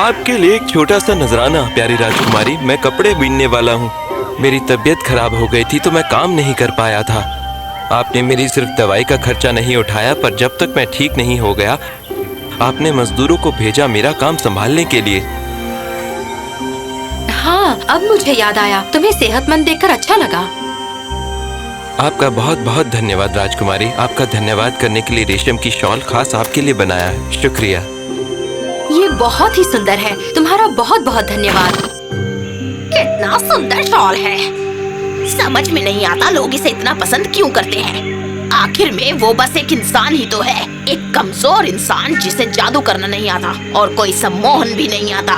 आपके लिए एक छोटा सा नजराना। प्यारी राजकुमारी, मैं कपड़े बीनने वाला हूँ। मेरी तबीयत खराब हो गई थी तो मैं काम नहीं कर पाया था। आपने मेरी सिर्फ दवाई का खर्चा नहीं उठाया, पर जब तक मैं ठीक नहीं हो गया आपने मजदूरों को भेजा मेरा काम संभालने के लिए। हाँ, अब मुझे याद आया। तुम्हें सेहतमंद देखकर अच्छा लगा। आपका बहुत बहुत धन्यवाद राजकुमारी। आपका धन्यवाद करने के लिए रेशम की शॉल खास आपके लिए बनाया है। शुक्रिया। ये बहुत ही सुंदर है। तुम्हारा बहुत बहुत धन्यवाद। कितना सुंदर शॉल है। समझ में नहीं आता लोग इसे इतना पसंद क्यों करते हैं। आखिर में वो बस एक इंसान ही तो है, एक कमजोर इंसान जिसे जादू करना नहीं आता और कोई सम्मोहन भी नहीं आता।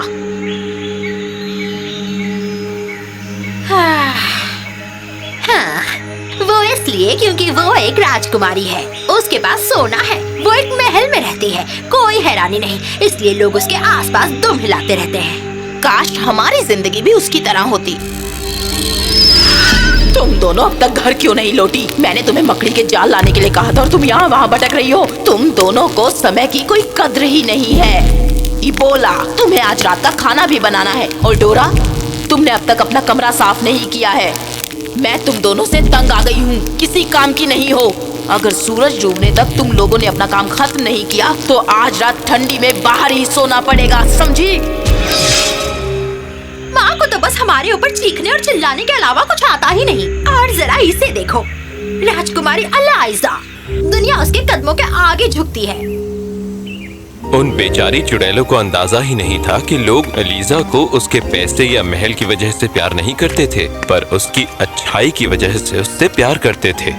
हाँ, वो इसलिए क्योंकि वो एक राजकुमारी है। उसके पास सोना है, वो एक महल में रहती है, कोई हैरानी नहीं, इसलिए लोग उसके आसपास दुम हिलाते रहते हैं। काश हमारी जिंदगी भी उसकी तरह होती। तुम दोनों अब तक घर क्यों नहीं लौटी? मैंने तुम्हें मकड़ी के जाल लाने के लिए कहा था और तुम यहाँ वहाँ भटक रही हो। तुम दोनों को समय की कोई कद्र ही नहीं है। इबोला, तुम्हें आज रात का खाना भी बनाना है। और डोरा, तुमने अब तक अपना कमरा साफ नहीं किया है। मैं तुम दोनों से तंग आ गई हूँ, किसी काम की नहीं हो। अगर सूरज डूबने तक तुम लोगों ने अपना काम खत्म नहीं किया तो आज रात ठंडी में बाहर ही सोना पड़ेगा, समझी? माँ को तो बस हमारे ऊपर चीखने और चिल्लाने के अलावा कुछ आता ही नहीं। और जरा इसे देखो, राजकुमारी अलाइजा, दुनिया उसके कदमों के आगे झुकती है। उन बेचारी चुड़ैलों को अंदाजा ही नहीं था कि लोग एलिजा को उसके पैसे या महल की वजह से प्यार नहीं करते थे, पर उसकी अच्छाई की वजह से उससे प्यार करते थे।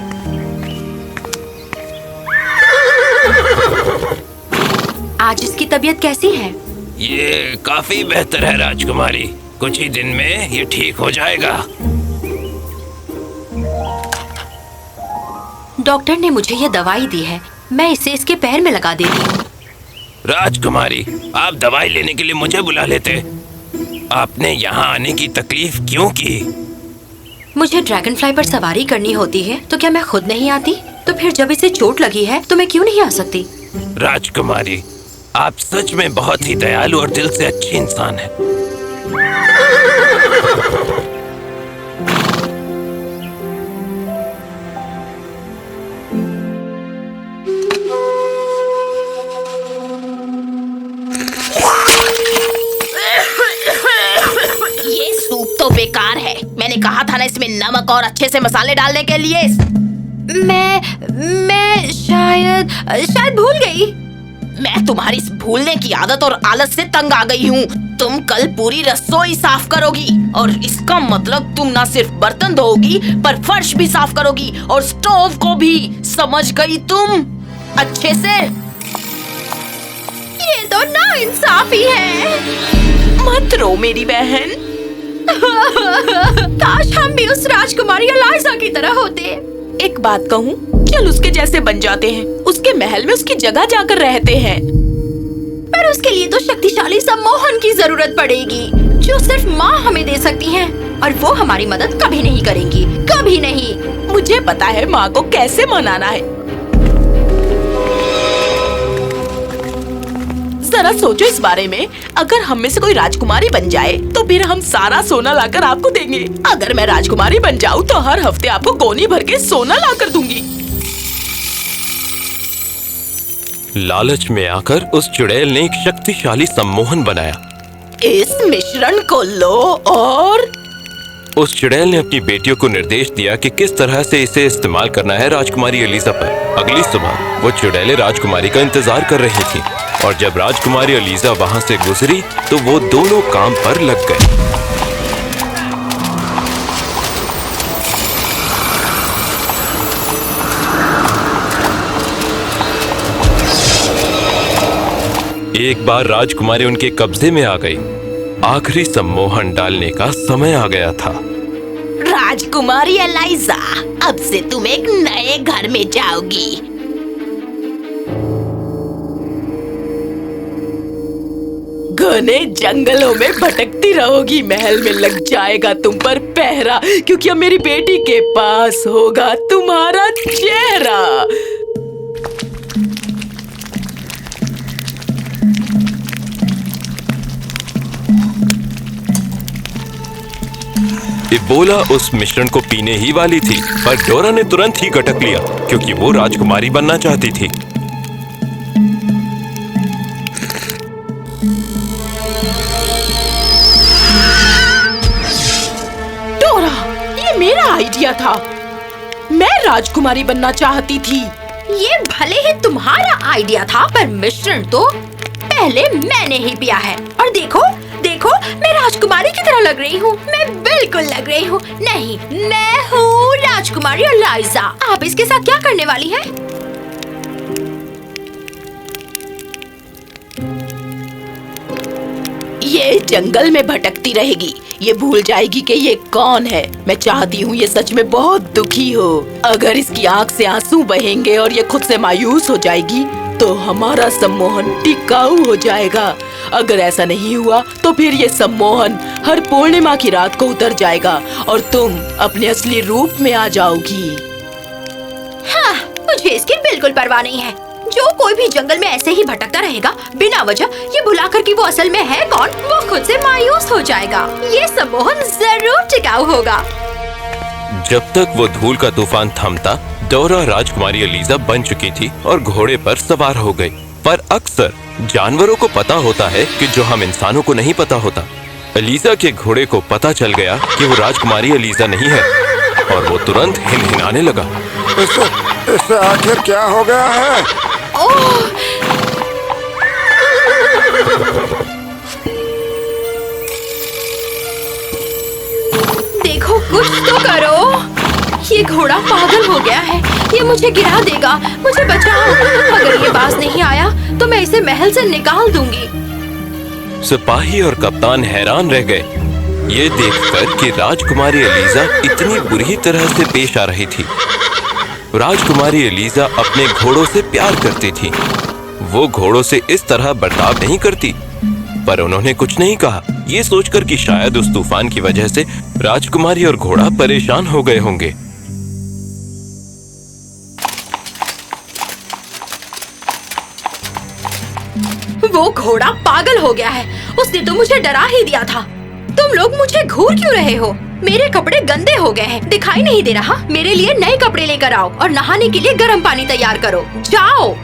आज इसकी तबीयत कैसी है? ये काफी बेहतर है राजकुमारी। कुछ ही दिन में ये ठीक हो जाएगा। डॉक्टर ने मुझे ये दवाई दी है, मैं इसे इसके पैर में लगा देती हूँ। राजकुमारी, आप दवाई लेने के लिए मुझे बुला लेते। आपने यहाँ आने की तकलीफ क्यों की? मुझे ड्रैगन फ्लाई पर सवारी करनी होती है, तो क्या मैं खुद नहीं आती? तो फिर जब इसे चोट लगी है तो मैं क्यों नहीं आ सकती? राजकुमारी, आप सच में बहुत ही दयालु और दिल से अच्छी इंसान हैं। ये सूप तो बेकार है। मैंने कहा था ना इसमें नमक और अच्छे से मसाले डालने के लिए। मैं शायद भूल गई। मैं तुम्हारी इस भूलने की आदत और आलस से तंग आ गई हूँ। तुम कल पूरी रसोई साफ करोगी और इसका मतलब तुम ना सिर्फ बर्तन धोओगी पर फर्श भी साफ करोगी और स्टोव को भी। समझ गई तुम अच्छे से? ये तो नाइंसाफी है। मत रो मेरी बहन। काश हम भी उस राजकुमारी अलाइजा की तरह होते। एक बात कहूँ, चल उसके जैसे बन जाते हैं। उसके महल में उसकी जगह जाकर रहते हैं। पर उसके लिए तो शक्तिशाली सम्मोहन की जरूरत पड़ेगी, जो सिर्फ माँ हमें दे सकती हैं, और वो हमारी मदद कभी नहीं करेंगी, कभी नहीं। मुझे पता है माँ को कैसे मनाना है। जरा सोचो इस बारे में। अगर हम में से कोई राजकुमारी बन जाए तो फिर हम सारा सोना लाकर आपको देंगे। अगर मैं राजकुमारी बन जाऊँ तो हर हफ्ते आपको गोनी भर के सोना लाकर दूंगी। लालच में आकर उस चुड़ैल ने एक शक्तिशाली सम्मोहन बनाया। इस मिश्रण को लो और उस चुड़ैल ने अपनी बेटियों को निर्देश दिया कि किस तरह से इसे इस्तेमाल करना है राजकुमारी एलिजा पर। अगली सुबह वो चुड़ैलें राजकुमारी का इंतजार कर रही थीं, और जब राजकुमारी एलिजा वहां से गुजरी तो वो दोनों काम पर लग गए। एक बार राजकुमारी उनके कब्जे में आ गई। आखिरी सम्मोहन डालने का समय आ गया था। राजकुमारी एलाइजा, अब से तुम एक नए घर में जाओगी। घने जंगलों में भटकती रहोगी। महल में लग जाएगा तुम पर पहरा, क्योंकि अब मेरी बेटी के पास होगा तुम्हारा चेहरा। इबोला उस मिश्रण को पीने ही वाली थी, पर डोरा ने तुरंत ही गटक लिया क्योंकि वो राजकुमारी बनना चाहती थी। डोरा, ये मेरा आइडिया था। मैं राजकुमारी बनना चाहती थी। ये भले ही तुम्हारा आइडिया था, पर मिश्रण तो पहले मैंने ही पिया है। और देखो देखो, मैं राजकुमारी की तरह लग रही हूँ। मैं बिल्कुल लग रही हूँ। नहीं, मैं हूँ राजकुमारी एलाइजा। आप इसके साथ क्या करने वाली हैं? ये जंगल में भटकती रहेगी। ये भूल जाएगी कि ये कौन है। मैं चाहती हूँ ये सच में बहुत दुखी हो। अगर इसकी आँख से आंसू बहेंगे और ये खुद से मायूस हो जाएगी तो हमारा सम्मोहन टिकाऊ हो जाएगा। अगर ऐसा नहीं हुआ तो फिर ये सम्मोहन हर पूर्णिमा की रात को उतर जाएगा और तुम अपने असली रूप में आ जाओगी। हाँ, मुझे इसकी बिल्कुल परवाह नहीं है। जो कोई भी जंगल में ऐसे ही भटकता रहेगा बिना वजह, ये भुलाकर कि वो असल में है कौन, वो खुद से मायूस हो जाएगा। ये सम्मोहन जरूर टिकाऊ होगा। जब तक वो धूल का तूफान थमता, डोरा राजकुमारी एलिजा बन चुकी थी और घोड़े पर सवार हो गई। पर अक्सर जानवरों को पता होता है कि जो हम इंसानों को नहीं पता होता। एलिजा के घोड़े को पता चल गया कि वो राजकुमारी एलिजा नहीं है और वो तुरंत हिनहिनाने लगा। इसे आखिर क्या हो गया है? ओह! देखो, कुछ तो करो। ये घोड़ा पागल हो गया है। ये मुझे गिरा देगा। मुझे बचाओ। अगर ये बाज नहीं आया तो मैं इसे महल से निकाल दूंगी। सिपाही और कप्तान हैरान रह गए ये देखकर कि राजकुमारी एलिजा इतनी बुरी तरह से पेश आ रही थी। राजकुमारी एलिजा अपने घोड़ों से प्यार करती थी। वो घोड़ों से इस तरह बर्ताव नहीं करती, पर उन्होंने कुछ नहीं कहा, ये सोचकर कि शायद उस तूफान की वजह से राजकुमारी और घोड़ा परेशान हो गए होंगे। वो घोड़ा पागल हो गया है। उसने तो मुझे डरा ही दिया था। तुम लोग मुझे घूर क्यों रहे हो? मेरे कपड़े गंदे हो गए हैं। दिखाई नहीं दे रहा? मेरे लिए नए कपड़े लेकर आओ और नहाने के लिए गर्म पानी तैयार करो। जाओ।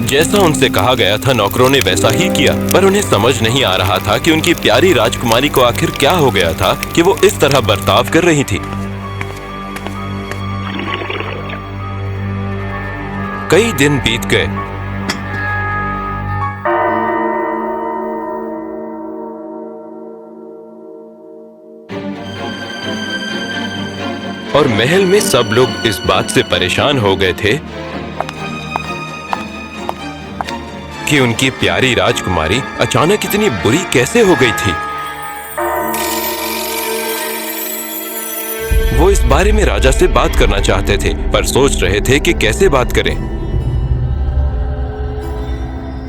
जैसा उनसे कहा गया था नौकरों ने वैसा ही किया, पर उन्हें समझ नहीं आ रहा था कि उनकी प्यारी राजकुमारी को आखिर क्या हो गया था कि वो इस तरह बर्ताव कर रही थी। कई दिन बीत गए। और महल में सब लोग इस बात से परेशान हो गए थे कि उनकी प्यारी राजकुमारी अचानक इतनी बुरी कैसे हो गई थी। वो इस बारे में राजा से बात करना चाहते थे, पर सोच रहे थे कि कैसे बात करें।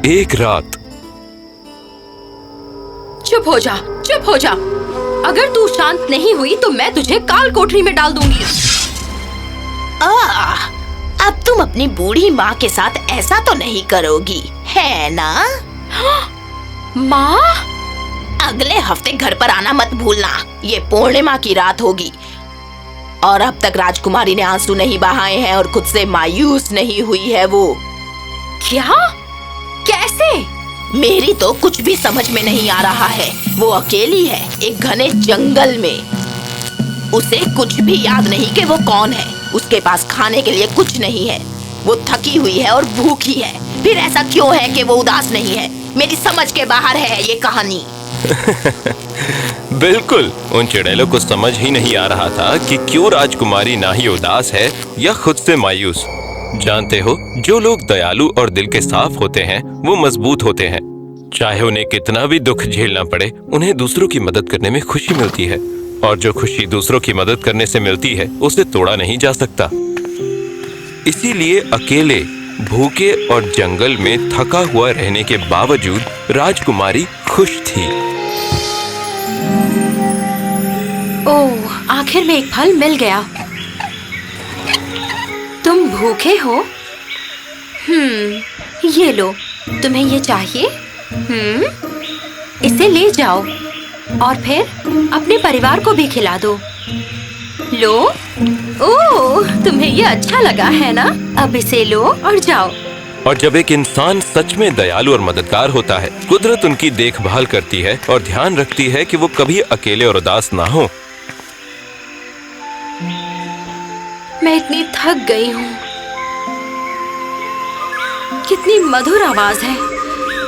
एक रात, चुप हो जा, चुप हो जा। अगर तू शांत नहीं हुई तो मैं तुझे काल कोठरी में डाल दूंगी। अब तुम अपनी बूढ़ी माँ के साथ ऐसा तो नहीं करोगी, है ना? माँ? अगले हफ्ते घर पर आना मत भूलना। ये पूर्णिमा की रात होगी और अब तक राजकुमारी ने आंसू नहीं बहाए हैं और खुद से मायूस नहीं हुई है वो। क्या? कैसे? मेरी तो कुछ भी समझ में नहीं आ रहा है। वो अकेली है एक घने जंगल में। उसे कुछ भी याद नहीं कि वो कौन है। उसके पास खाने के लिए कुछ नहीं है। वो थकी हुई है और भूखी है। फिर ऐसा क्यों है कि वो उदास नहीं है? मेरी समझ के बाहर है ये कहानी। बिल्कुल, उन चुड़ैलों को समझ ही नहीं आ रहा था कि क्यों राजकुमारी ना ही उदास है या खुद से मायूस। जानते हो, जो लोग दयालु और दिल के साफ होते हैं वो मजबूत होते हैं। चाहे उन्हें कितना भी दुख झेलना पड़े, उन्हें दूसरों की मदद करने में खुशी मिलती है, और जो खुशी दूसरों की मदद करने से मिलती है उसे तोड़ा नहीं जा सकता। इसीलिए अकेले, भूखे और जंगल में थका हुआ रहने के बावजूद राजकुमारी खुश थी। ओह, आखिर में एक फल मिल गया। तुम भूखे हो? ये लो, तुम्हें ये चाहिए? इसे ले जाओ और फिर अपने परिवार को भी खिला दो। लो। ओह, तुम्हें ये अच्छा लगा है ना? अब इसे लो और जाओ। और जब एक इंसान सच में दयालु और मददगार होता है, कुदरत उनकी देखभाल करती है और ध्यान रखती है कि वो कभी अकेले और उदास ना हो। मैं इतनी थक गई हूँ। कितनी मधुर आवाज है।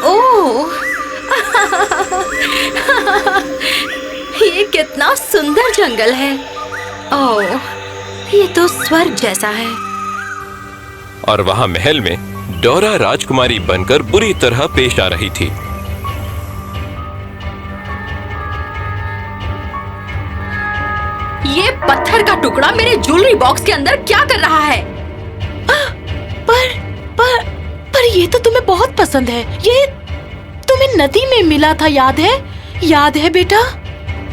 ओह, ये कितना सुंदर जंगल है। ओह, ये तो स्वर्ग जैसा है। और वहाँ महल में डोरा राजकुमारी बनकर बुरी तरह पेश आ रही थी। ये पत्थर का टुकड़ा मेरे ज्वेलरी बॉक्स के अंदर क्या कर रहा है? पर ये तो तुम्हें बहुत पसंद है। ये तुम्हें नदी में मिला था, याद है? याद है बेटा?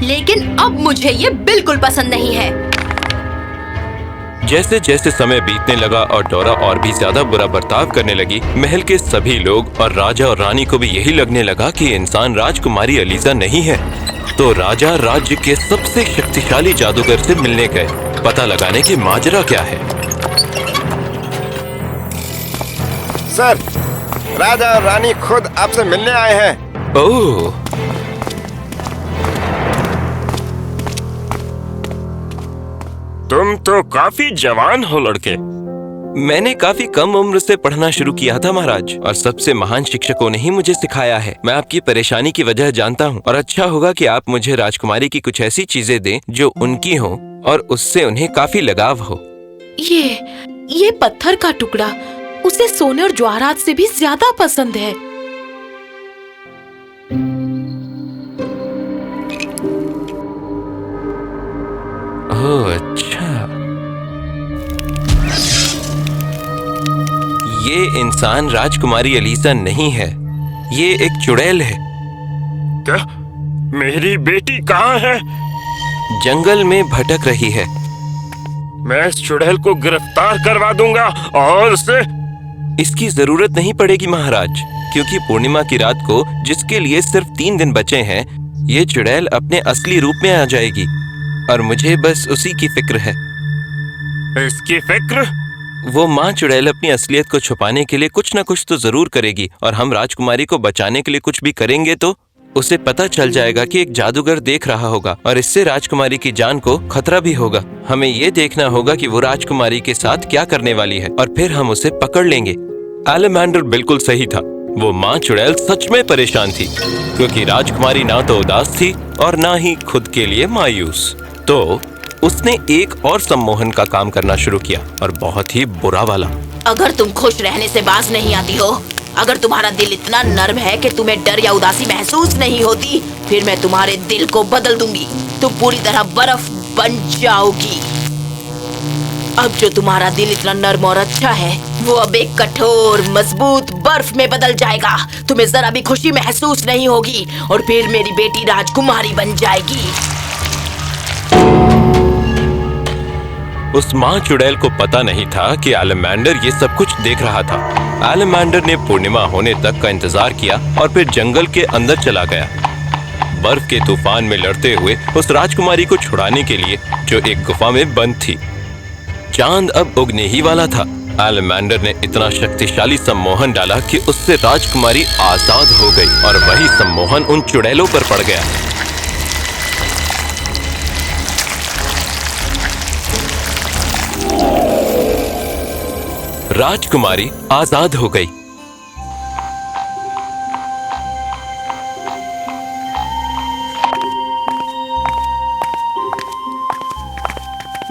लेकिन अब मुझे ये बिल्कुल पसंद नहीं है। जैसे जैसे समय बीतने लगा और डोरा और भी ज्यादा बुरा बर्ताव करने लगी, महल के सभी लोग और राजा और रानी को भी यही लगने लगा कि ये इंसान राजकुमारी अलीजा नहीं है। तो राजा राज्य के सबसे शक्तिशाली जादूगर से मिलने गए, पता लगाने की माजरा क्या है। सर, राजा और रानी खुद आपसे मिलने आए हैं। ओह, तुम तो काफी जवान हो लड़के। मैंने काफी कम उम्र से पढ़ना शुरू किया था महाराज, और सबसे महान शिक्षकों ने ही मुझे सिखाया है। मैं आपकी परेशानी की वजह जानता हूँ और अच्छा होगा कि आप मुझे राजकुमारी की कुछ ऐसी चीजें दें जो उनकी हो और उससे उन्हें काफी लगाव हो। ये पत्थर का टुकड़ा उसे सोने और जवाहरात से भी ज्यादा पसंद है। ओह अच्छा, ये इंसान राजकुमारी अलीजा नहीं है, ये एक चुड़ैल है। क्या? मेरी बेटी कहाँ है? जंगल में भटक रही है। मैं इस चुड़ैल को गिरफ्तार करवा दूंगा और उसे। इसकी जरूरत नहीं पड़ेगी महाराज, क्योंकि पूर्णिमा की रात को, जिसके लिए सिर्फ 3 दिन बचे हैं, ये चुड़ैल अपने असली रूप में आ जाएगी और मुझे बस उसी की फिक्र है। इसकी फिक्र? वो माँ चुड़ैल अपनी असलियत को छुपाने के लिए कुछ न कुछ तो जरूर करेगी, और हम राजकुमारी को बचाने के लिए कुछ भी करेंगे तो उसे पता चल जाएगा कि एक जादूगर देख रहा होगा, और इससे राजकुमारी की जान को खतरा भी होगा। हमें ये देखना होगा कि वो राजकुमारी के साथ क्या करने वाली है, और फिर हम उसे पकड़ लेंगे। एलेमेंडर बिल्कुल सही था। वो माँ चुड़ैल सच में परेशान थी, क्योंकि राजकुमारी ना तो उदास थी और ना ही खुद के लिए मायूस। तो उसने एक और सम्मोहन का काम करना शुरू किया, और बहुत ही बुरा वाला। अगर तुम खुश रहने से बाज नहीं आती हो, अगर तुम्हारा दिल इतना नर्म है कि तुम्हें डर या उदासी महसूस नहीं होती, फिर मैं तुम्हारे दिल को बदल दूंगी। तुम पूरी तरह बर्फ बन जाओगी। अब जो तुम्हारा दिल इतना नर्म और अच्छा है, वो अब एक कठोर मजबूत बर्फ में बदल जाएगा। तुम्हें जरा भी खुशी महसूस नहीं होगी, और फिर मेरी बेटी राजकुमारी बन जाएगी। उस माँ चुड़ैल को पता नहीं था कि एलेमेंडर ये सब कुछ देख रहा था। एलेमेंडर ने पूर्णिमा होने तक का इंतजार किया और फिर जंगल के अंदर चला गया, बर्फ के तूफान में लड़ते हुए उस राजकुमारी को छुड़ाने के लिए, जो एक गुफा में बंद थी। चांद अब उगने ही वाला था। एलेमेंडर ने इतना शक्तिशाली सम्मोहन डाला कि उससे राजकुमारी आजाद हो गई, और वही सम्मोहन उन चुड़ैलों पर पड़ गया। राजकुमारी आजाद हो गई।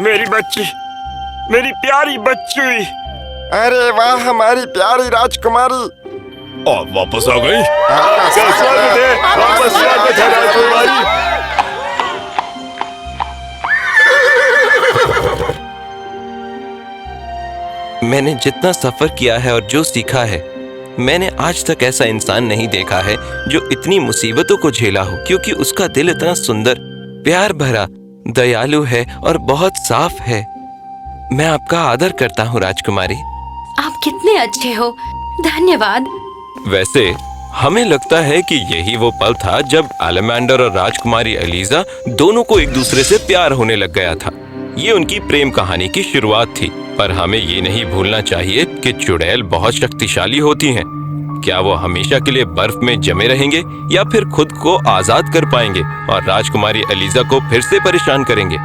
मेरी बच्ची, मेरी प्यारी बच्ची। अरे वाह, हमारी प्यारी राजकुमारी। और वापस आ गई। क्या स्वागत है, वापस स्वागत है राजकुमारी। मैंने जितना सफर किया है और जो सीखा है, मैंने आज तक ऐसा इंसान नहीं देखा है जो इतनी मुसीबतों को झेला हो, क्योंकि उसका दिल इतना सुंदर, प्यार भरा, दयालु है और बहुत साफ है। मैं आपका आदर करता हूँ राजकुमारी। आप कितने अच्छे हो। धन्यवाद। वैसे हमें लगता है कि यही वो पल था जब एलेमेंडर और राजकुमारी एलिजा दोनों को एक दूसरे से प्यार होने लग गया था। ये उनकी प्रेम कहानी की शुरुआत थी, पर हमें ये नहीं भूलना चाहिए कि चुड़ैल बहुत शक्तिशाली होती हैं। क्या वो हमेशा के लिए बर्फ में जमे रहेंगे या फिर खुद को आजाद कर पाएंगे और राजकुमारी एलिजा को फिर से परेशान करेंगे?